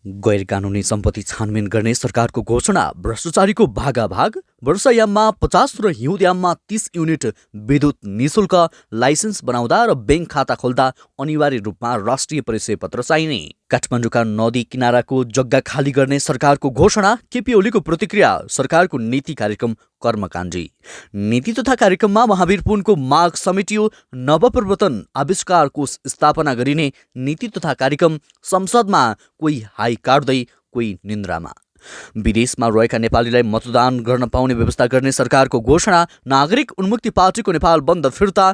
गैर कानुनी सम्पत्ति छानबिन गर्ने सरकारको घोषणा, भ्रष्टाचारीको भागाभाग, वर्षायाममा 50 र हिउँदयाममा 30 युनिट विद्युत निशुल्क, लाइसेन्स बनाउँदा र ब्याङ्क खाता खोल्दा अनिवार्य रूपमा राष्ट्रिय परिचय पत्र चाहिने। काठमाडौँका नदी किनाराको जग्गा खाली गर्ने सरकारको घोषणा, केपी ओलीको प्रतिक्रिया, सरकारको नीति कार्यक्रम कर्मकाण्डी। नीति तथा कार्यक्रममा महावीर पुनको माग समेटियो, नवप्रवर्तन आविष्कार कोष स्थापना गरिने। नीति तथा कार्यक्रम संसदमा कोही हाई काट्दै कोही निन्द्रामा। विदेशमा रहेका नेपालीलाई मतदान गर्न पाउने व्यवस्था गर्ने सरकारको घोषणा, नागरिक उन्मुक्ति पार्टीको नेपाल बन्द फिर्ता,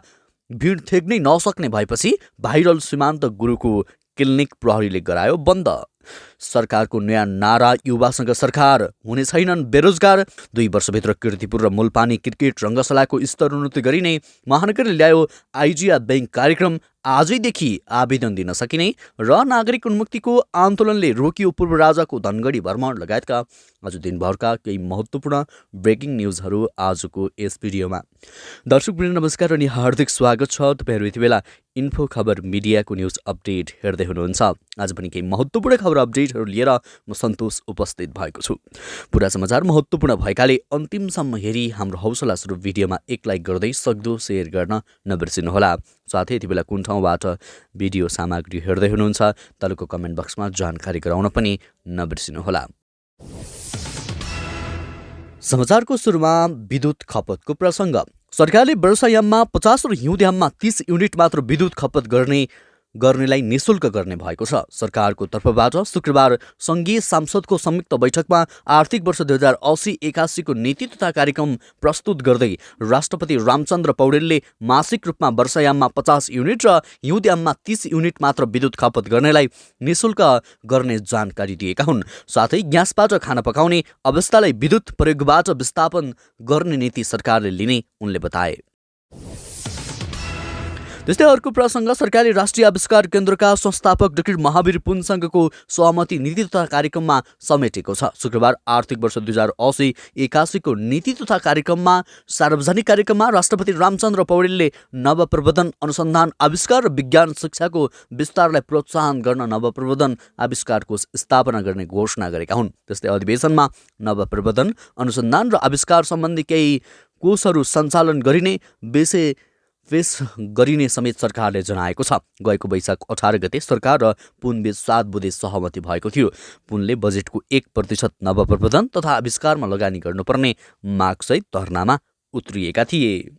भिड थेग्नै नसक्ने भएपछि भाइरल सीमान्त गुरुको क्लिनिक प्रहरीले गरायो बन्द। सरकारको नयाँ नारा, युवासँग सरकार, हुने छैनन् बेरोजगार। 2 वर्षभित्र कीर्तिपुर र मुलपानी क्रिकेट रङ्गशालाको स्तरोन्नति गरिने। महानगरले ल्यायो आइजिया ब्याङ्क कार्यक्रम, आजैदेखि आवेदन दिन सकिने। र नागरिक उन्मुक्तिको आन्दोलनले रोकियो पूर्व राजाको धनगढी भ्रमण लगायतका आज दिनभरका केही महत्त्वपूर्ण ब्रेकिङ न्युजहरू आजको यस भिडियोमा। दर्शकवृन्द नमस्कार अनि हार्दिक स्वागत छ। तपाईँहरू यति बेला इन्फो खबर मिडियाको न्युज अपडेट हेर्दै हुनुहुन्छ। आज पनि केही महत्त्वपूर्ण खबर अपडेटहरू लिएर म सन्तोष उपस्थित भएको छु। पुरा समाचार महत्त्वपूर्ण भएकाले अन्तिमसम्म हेरी हाम्रो हौसला स्वरूप भिडियोमा एक लाइक गर्दै सक्दो सेयर गर्न नबिर्सिनुहोला। साथै यति बेला कुन ठाउँबाट भिडियो सामग्री हेर्दै हुनुहुन्छ तलको कमेन्ट बक्समा जानकारी गराउन पनि नबिर्सिनुहोला। समाचारको सुरुमा विद्युत खपतको प्रसङ्ग। सरकारले वर्षायाममा 50 र हिउँदयाममा 30 युनिट मात्र विद्युत खपत गर्नेलाई निशुल्क गर्ने भएको छ। सरकारको तर्फबाट शुक्रबार सङ्घीय सांसदको संयुक्त बैठकमा आर्थिक वर्ष 2080-81 को नीति तथा कार्यक्रम प्रस्तुत गर्दै राष्ट्रपति रामचन्द्र पौडेलले मासिक रूपमा वर्षायाममा 50 युनिट र हिउँदयाममा 30 युनिट मात्र विद्युत खपत गर्नेलाई निशुल्क गर्ने जानकारी दिएका हुन्। साथै ग्यासबाट खाना पकाउने अवस्थालाई विद्युत प्रयोगबाट विस्थापन गर्ने नीति सरकारले लिने उनले बताए। त्यस्तै अर्को प्रसङ्ग, सरकारले राष्ट्रिय आविष्कार केन्द्रका संस्थापक डाक्टर महावीर पुनसँगको सहमति नीति तथा कार्यक्रममा समेटेको छ। शुक्रबार आर्थिक वर्ष 2080-81 को नीति तथा कार्यक्रममा सार्वजनिक कार्यक्रममा राष्ट्रपति रामचन्द्र पौडेलले नवप्रवर्धन, अनुसन्धान, आविष्कार र विज्ञान शिक्षाको विस्तारलाई प्रोत्साहन गर्न नवप्रवर्धन आविष्कार कोष स्थापना गर्ने घोषणा गरेका हुन्। त्यस्तै अधिवेशनमा नवप्रवर्धन, अनुसन्धान र आविष्कार सम्बन्धी केही कोषहरू सञ्चालन गरिने पेश गरिने समेत सरकारले जनाएको छ। गएको वैशाख 18 गते सरकार र पुनबीच 7 बुँदे सहमति भएको थियो। पुनले बजेटको 1% नवप्रवर्धन तथा आविष्कारमा लगानी गर्नुपर्ने मागसहित धरनामा उत्रिएका थिए।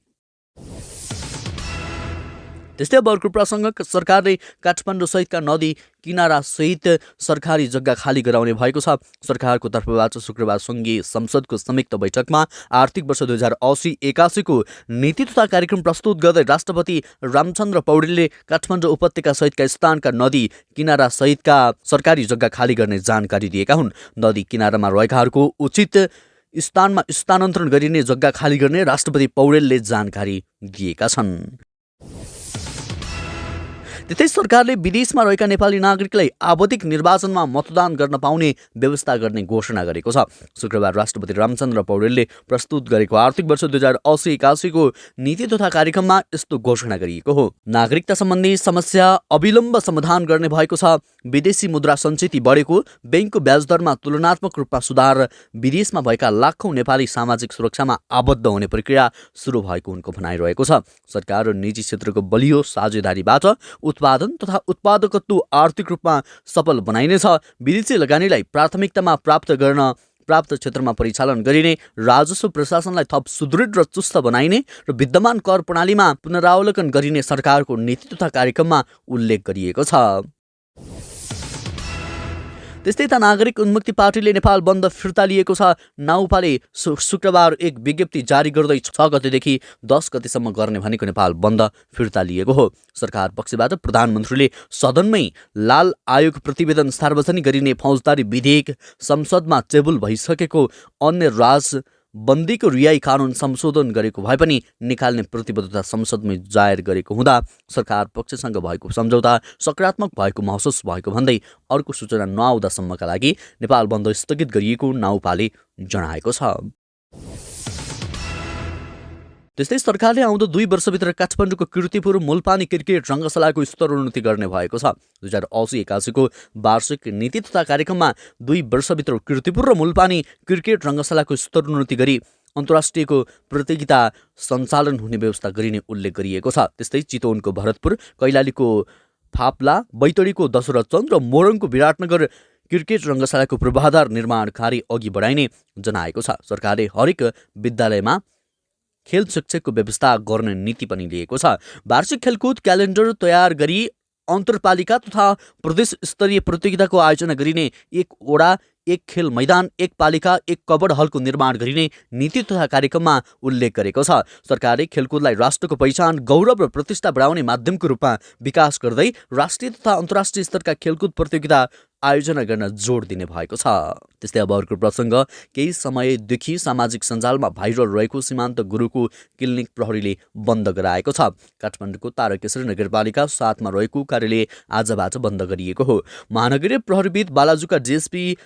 त्यस्तै अब अर्को प्रसङ्ग, सरकारले काठमाडौँ सहितका नदी किनारा सहित सरकारी जग्गा खाली गराउने भएको छ। सरकारको तर्फबाट शुक्रबार सङ्घीय संसदको संयुक्त बैठकमा आर्थिक वर्ष 2080-81 को नीति तथा कार्यक्रम प्रस्तुत गर्दै राष्ट्रपति रामचन्द्र पौडेलले काठमाडौँ उपत्यका सहितका स्थानका नदी किनारा सहितका सरकारी जग्गा खाली गर्ने जानकारी दिएका हुन्। नदी किनारामा रहेकाहरूको उचित स्थानमा स्थानान्तरण गरिने, जग्गा खाली गर्ने राष्ट्रपति पौडेलले जानकारी दिएका छन्। त्यस्तै सरकारले विदेशमा रहेका नेपाली नागरिकलाई आवधिक निर्वाचनमा मतदान गर्न पाउने व्यवस्था गर्ने घोषणा गरेको छ। शुक्रबार राष्ट्रपति रामचन्द्र पौडेलले प्रस्तुत गरेको आर्थिक वर्ष 2080-81 को नीति तथा कार्यक्रममा यस्तो घोषणा गरिएको हो। नागरिकता सम्बन्धी समस्या अविलम्ब समाधान गर्ने भएको छ। विदेशी मुद्रा सञ्चित बढेको, ब्याङ्कको ब्याजदरमा तुलनात्मक रूपमा सुधार, विदेशमा भएका लाखौँ नेपाली सामाजिक सुरक्षामा आबद्ध हुने प्रक्रिया सुरु भएको उनको भनाइरहेको छ। सरकार र निजी क्षेत्रको बलियो साझेदारीबाट उत्पादन तथा उत्पादकत्व आर्थिक रूपमा सफल बनाइनेछ। विदेशी लगानीलाई प्राथमिकतामा प्राप्त क्षेत्रमा परिचालन गरिने, राजस्व प्रशासनलाई थप सुदृढ र चुस्त बनाइने र विद्यमान कर प्रणालीमा पुनरावलोकन गरिने सरकारको नीति तथा कार्यक्रममा उल्लेख गरिएको छ। त्यस्तै त नागरिक उन्मुक्ति पार्टीले नेपाल बन्द फिर्ता लिएको छ। नाउपाले शुक्रबार एक विज्ञप्ति जारी गर्दै 6 गतेदेखि 10 गतेसम्म गर्ने भनेको नेपाल बन्द फिर्ता लिएको हो। सरकार पक्षबाट प्रधानमन्त्रीले सदनमै लाल आयोग प्रतिवेदन सार्वजनिक गरिने फौजदारी विधेयक, संसदमा टेबल भइसकेको अन्य राजबन्दीको रिहाई कानुन संशोधन गरेको भए पनि निकाल्ने प्रतिबद्धता संसदमै जाहेर गरेको हुँदा सरकार पक्षसँग भएको सम्झौता सकारात्मक भएको महसुस भएको भन्दै अर्को सूचना नआउँदासम्मका लागि नेपाल बन्द स्थगित गरिएको नाउपाले जनाएको छ। त्यस्तै सरकारले आउँदो 2 वर्षभित्र काठमाडौँको कीर्तिपुर मुलपानी क्रिकेट रङ्गशालाको स्तरोन्नति गर्ने भएको छ। 2080-81 वार्षिक नीति तथा कार्यक्रममा 2 वर्षभित्र कीर्तिपुर र मुलपानी क्रिकेट रङ्गशालाको स्तरोन्नति गरी अन्तर्राष्ट्रियको प्रतियोगिता सञ्चालन हुने व्यवस्था गरिने उल्लेख गरिएको छ। त्यस्तै चितवनको भरतपुर, कैलालीको फाप्ला, बैतडीको दशरथचन्द र मोरङको विराटनगर क्रिकेट रङ्गशालाको पूर्वाधार निर्माण कार्य अघि बढाइने जनाएको छ। सरकारले हरेक विद्यालयमा खेल शिक्षकको व्यवस्था गर्ने नीति पनि लिएको छ। वार्षिक खेलकुद क्यालेन्डर तयार गरी अन्तरपालिका तथा प्रदेश स्तरीय प्रतियोगिताको आयोजना गरिने, 1 वडा 1 खेल मैदान, 1 पालिका 1 कबड हलको निर्माण गरिने नीति तथा कार्यक्रममा उल्लेख गरेको छ। सरकारले खेलकुदलाई राष्ट्रको पहिचान, गौरव र प्रतिष्ठा बढाउने माध्यमको रूपमा विकास गर्दै राष्ट्रिय तथा अन्तर्राष्ट्रिय स्तरका खेलकुद प्रतियोगिता आयोजना गर्न जोड दिने भएको छ। त्यस्तै अब अर्को प्रसङ्ग, केही समयदेखि सामाजिक सञ्जालमा भाइरल रहेको सीमान्त गुरुको क्लिनिक प्रहरीले बन्द गराएको छ। काठमाडौँको तारकेश्वरी नगरपालिका 7 मा रहेको कार्यालय आजबाट बन्द गरिएको हो। महानगरीय प्रहरीविद बालाजुका डिएसपी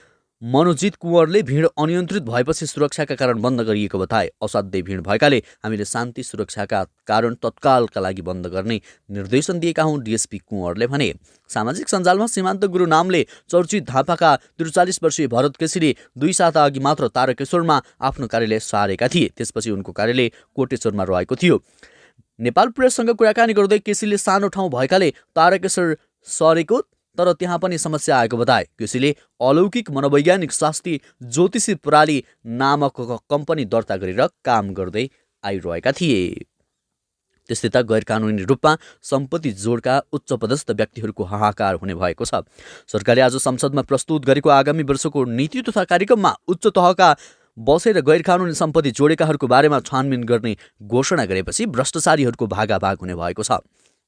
मनोजित कुँवरले भिड अनियन्त्रित भएपछि सुरक्षाका कारण बन्द गरिएको बताए। असाध्यै भिड भएकाले हामीले शान्ति सुरक्षाका कारण तत्कालका लागि बन्द गर्ने निर्देशन दिएका हौँ, डिएसपी कुँवरले भने। सामाजिक सञ्जालमा सीमान्त गुरु नामले चर्चित झापाका 43 वर्षीय भरत केसीले 2 साता अघि मात्र तारकेश्वरमा आफ्नो कार्यालय सारेका थिए। त्यसपछि उनको कार्यालय कोटेश्वरमा रहेको थियो। नेपाल प्रेससँग कुराकानी गर्दै केसीले सानो ठाउँ भएकाले तारकेश्वर सरेको तर त्यहाँ पनि समस्या आएको बताए। केसीले अलौकिक मनोवैज्ञानिक शास्त्री ज्योतिषी प्रणाली नामक कम्पनी दर्ता गरेर काम गर्दै आइरहेका थिए। त्यस्तै त गैर कानुनी रूपमा सम्पत्ति जोडका उच्चपदस्थ व्यक्तिहरूको हाहाकार हुने भएको छ। सरकारले आज संसदमा प्रस्तुत गरेको आगामी वर्षको नीति तथा कार्यक्रममा उच्च तहका बसेर गैर कानुनी सम्पत्ति जोडेकाहरूको बारेमा छानबिन गर्ने घोषणा गरेपछि भ्रष्टाचारीहरूको भागाभाग हुने भएको छ।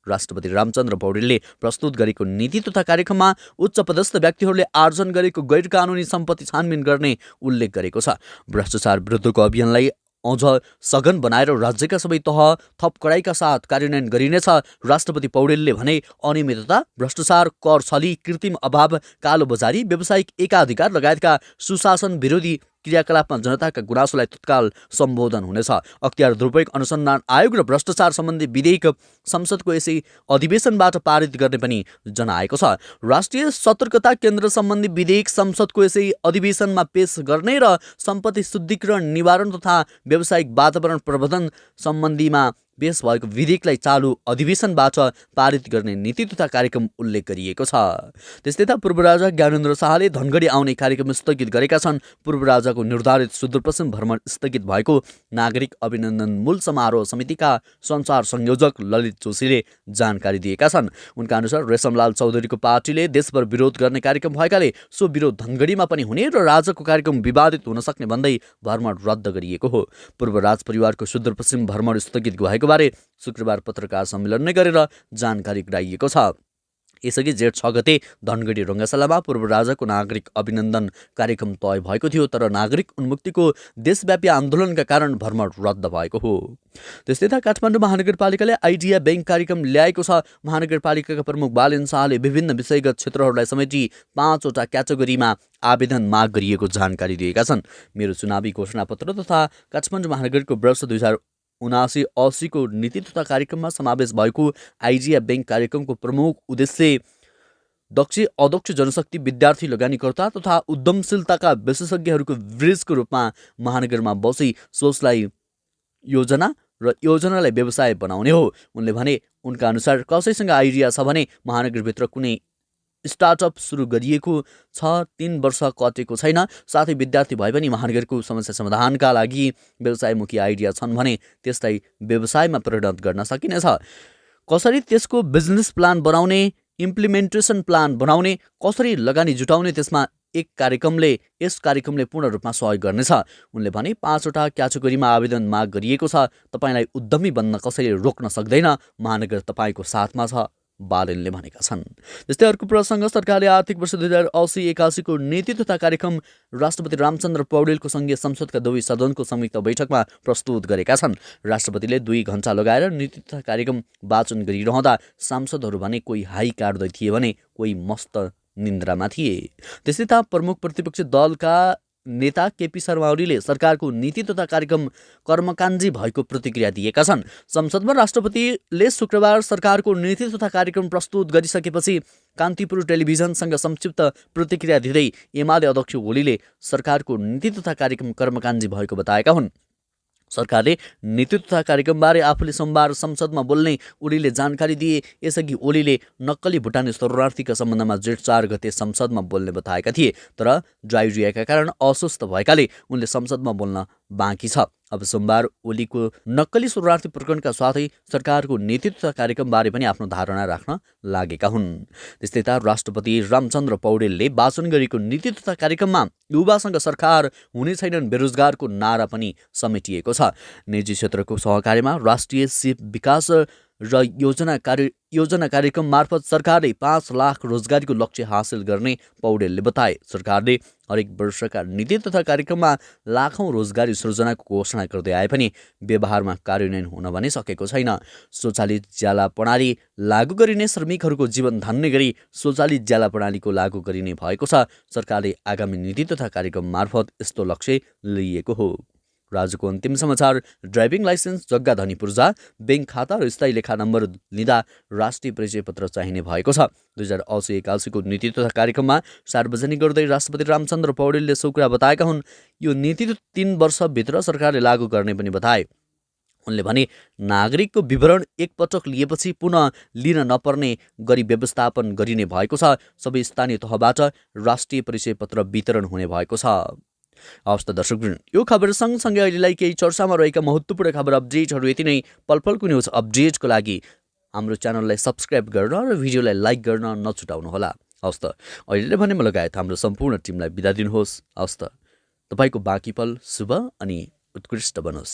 राष्ट्रपति रामचन्द्र पौडेलले प्रस्तुत गरेको नीति तथा कार्यक्रममा उच्चपदस्थ व्यक्तिहरूले आर्जन गरेको गैर कानुनी सम्पत्ति छानबिन गर्ने उल्लेख गरेको छ। भ्रष्टाचार विरुद्धको अभियानलाई अझ सघन बनाएर राज्यका सबै तह थप कडाइका साथ कार्यान्वयन गरिनेछ। राष्ट्रपति पौडेलले भने अनियमितता, भ्रष्टाचार, कर छली, कृत्रिम अभाव, कालोबजारी, व्यावसायिक एकाधिकार लगायतका सुशासन विरोधी क्रियाकलापमा जनताका गुनासोलाई तत्काल सम्बोधन हुनेछ। अख्तियार दुरुपयोग अनुसन्धान आयोग र भ्रष्टाचार सम्बन्धी विधेयक संसदको यसै अधिवेशनबाट पारित गर्ने पनि जनाएको छ। राष्ट्रिय सतर्कता केन्द्र सम्बन्धी विधेयक संसदको यसै अधिवेशनमा पेश गर्ने र सम्पत्ति शुद्धिकरण, निवारण तथा व्यावसायिक वातावरण प्रबन्धन सम्बन्धीमा पेश भएको विधेयकलाई चालु अधिवेशनबाट पारित गर्ने नीति तथा कार्यक्रम उल्लेख गरिएको छ। त्यस्तै त पूर्व राजा ज्ञानेन्द्र शाहले धनगढी आउने कार्यक्रम स्थगित गरेका छन्। पूर्व राजाको निर्धारित सुदूरपश्चिम भ्रमण स्थगित भएको नागरिक अभिनन्दन मूल समारोह समितिका सञ्चार संयोजक ललित जोशीले जानकारी दिएका छन्। उनका अनुसार रेशमलाल चौधरीको पार्टीले देशभर विरोध गर्ने कार्यक्रम भएकाले सो विरोध धनगढीमा पनि हुने र राजाको कार्यक्रम विवादित हुन सक्ने भन्दै भ्रमण रद्द गरिएको हो। पूर्व राज परिवारको सुदूरपश्चिम भ्रमण स्थगित भएको बारे शुक्रबार पत्रकार सम्मेलन नै गरेर जानकारी गराइएको छ। यसअघि जेठ 6 गते धनगढी रङ्गशालामा पूर्व राजाको नागरिक अभिनन्दन कार्यक्रम तय भएको थियो, तर नागरिक उन्मुक्तिको देशव्यापी आन्दोलनका कारण भ्रमण रद्द भएको हो। त्यस्तै त काठमाडौँ महानगरपालिकाले आइडिया ब्याङ्क कार्यक्रम ल्याएको छ। महानगरपालिकाका प्रमुख बालेन शाहले विभिन्न विषयगत क्षेत्रहरूलाई समेटी 5 वटा क्याटेगोरीमा आवेदन माग गरिएको जानकारी दिएका छन्। मेरो चुनावी घोषणापत्र तथा काठमाडौँ महानगरको वर्ष 2079-80 को नीति तथा कार्यक्रममा समावेश भएको आइडिया ब्याङ्क कार्यक्रमको प्रमुख उद्देश्य दक्ष अदक्ष जनशक्ति, विद्यार्थी, लगानीकर्ता तथा उद्यमशीलताका विशेषज्ञहरूको ब्रिजको रूपमा महानगरमा बसी सोचलाई योजना र योजनालाई व्यवसाय बनाउने हो। उनले भने उनका अनुसार कसैसँग आइडिया छ भने महानगरभित्र कुनै स्टार्टअप सुरु गरिएको छ, 3 वर्ष कटेको छैन, साथै विद्यार्थी भए पनि महानगरको समस्या समाधानका लागि व्यवसायमुखी आइडिया छन् भने त्यसलाई व्यवसायमा परिणत गर्न सकिनेछ। कसरी त्यसको बिजनेस प्लान बनाउने, इम्प्लिमेन्टेसन प्लान बनाउने, कसरी लगानी जुटाउने, त्यसमा यस कार्यक्रमले पूर्ण रूपमा सहयोग गर्नेछ। उनले भने 5 वटा क्याटेगोरीमा आवेदन माग गरिएको छ। तपाईलाई उद्यमी बन्न कसैले रोक्न सक्दैन, महानगर तपाईको साथमा छ, बालेनले भनेका छन्। त्यस्तै अर्को प्रसङ्ग, सरकारले आर्थिक वर्ष 2080-81 को नीति तथा कार्यक्रम राष्ट्रपति रामचन्द्र पौडेलको सङ्घीय संसदका 2 सदनको संयुक्त बैठकमा प्रस्तुत गरेका छन्। राष्ट्रपतिले 2 घण्टा लगाएर नीति तथा कार्यक्रम वाचन गरिरहँदा सांसदहरू भने कोही हाई काट्दै थिए भने कोही मस्त निन्द्रामा थिए। त्यसै त प्रमुख प्रतिपक्षी दलका नेता केपी शर्मा ओलीले सरकारको नीति तथा कार्यक्रम कर्मकाण्डी भएको प्रतिक्रिया दिएका छन्। संसदमा राष्ट्रपतिले शुक्रबार सरकारको नीति तथा कार्यक्रम प्रस्तुत गरिसकेपछि कान्तिपुर टेलिभिजनसँग संक्षिप्त प्रतिक्रिया दिँदै एमाले अध्यक्ष ओलीले सरकारको नीति तथा कार्यक्रम कर्मकाण्डी भएको बताएका हुन्। सरकारले नीति तथा कार्यक्रमबारे आफूले सोमबार संसदमा बोल्ने ओलीले जानकारी दिए। यसअघि ओलीले नक्कली भुटानी शरणार्थीका सम्बन्धमा जेठ 4 गते संसदमा बोल्ने बताएका थिए, तर डायरियाका कारण अस्वस्थ भएकाले उनले संसदमा बोल्न बाँकी छ। अब सोमबार ओलीको नक्कली शरणार्थी प्रकरणका साथै सरकारको नीति तथा कार्यक्रमबारे पनि आफ्नो धारणा राख्न लागेका हुन्। त्यस्तै त राष्ट्रपति रामचन्द्र पौडेलले वाचन गरेको नीति तथा कार्यक्रममा युवासँग सरकार हुने छैनन् बेरोजगारको नारा पनि समेटिएको छ। निजी क्षेत्रको सहकार्यमा राष्ट्रिय सिप विकास र योजना कार्यक्रम मार्फत सरकारले 5 लाख रोजगारीको लक्ष्य हासिल गर्ने पौडेलले बताए। सरकारले हरेक वर्षका नीति तथा कार्यक्रममा लाखौं रोजगारी सृजनाको घोषणा गर्दै आए पनि व्यवहारमा कार्यान्वयन हुन भने सकेको छैन। स्वचालित ज्याला प्रणाली लागू गरिने, श्रमिकहरूको जीवन धान्ने गरी स्वचालित ज्याला प्रणालीको लागू गरिने भएको छ। सरकारले आगामी नीति तथा कार्यक्रम मार्फत यस्तो लक्ष्य लिएको हो। राज्यको अन्तिम समाचार। ड्राइभिङ लाइसेन्स, जग्गा धनी पूर्जा, ब्याङ्क खाता र स्थायी लेखा नम्बर लिँदा राष्ट्रिय परिचय पत्र चाहिने भएको छ। 2081 को नीति तथा कार्यक्रममा सार्वजनिक गर्दै राष्ट्रपति रामचन्द्र पौडेलले सो कुरा बताएका हुन्। यो नीति 3 वर्षभित्र सरकारले लागू गर्ने पनि बताए। उनले भने नागरिकको विवरण एकपटक लिएपछि पुनः लिन नपर्ने गरी व्यवस्थापन गरिने भएको छ। सबै स्थानीय तहबाट राष्ट्रिय परिचय पत्र वितरण हुने भएको छ। हवस् त दर्शकवृन्द, यो खबर सँगसँगै अहिलेलाई केही चर्चामा रहेका महत्त्वपूर्ण खबर अपडेटहरू यति नै। पलपलको न्युज अपडेटको लागि हाम्रो च्यानललाई सब्सक्राइब गर्न र भिडियोलाई लाइक गर्न नछुटाउनुहोला। हवस् त अहिले भने म लगायत हाम्रो सम्पूर्ण टिमलाई बिदा दिनुहोस्। हवस् त, तपाईँको बाँकी पल शुभ अनि उत्कृष्ट बनोस्।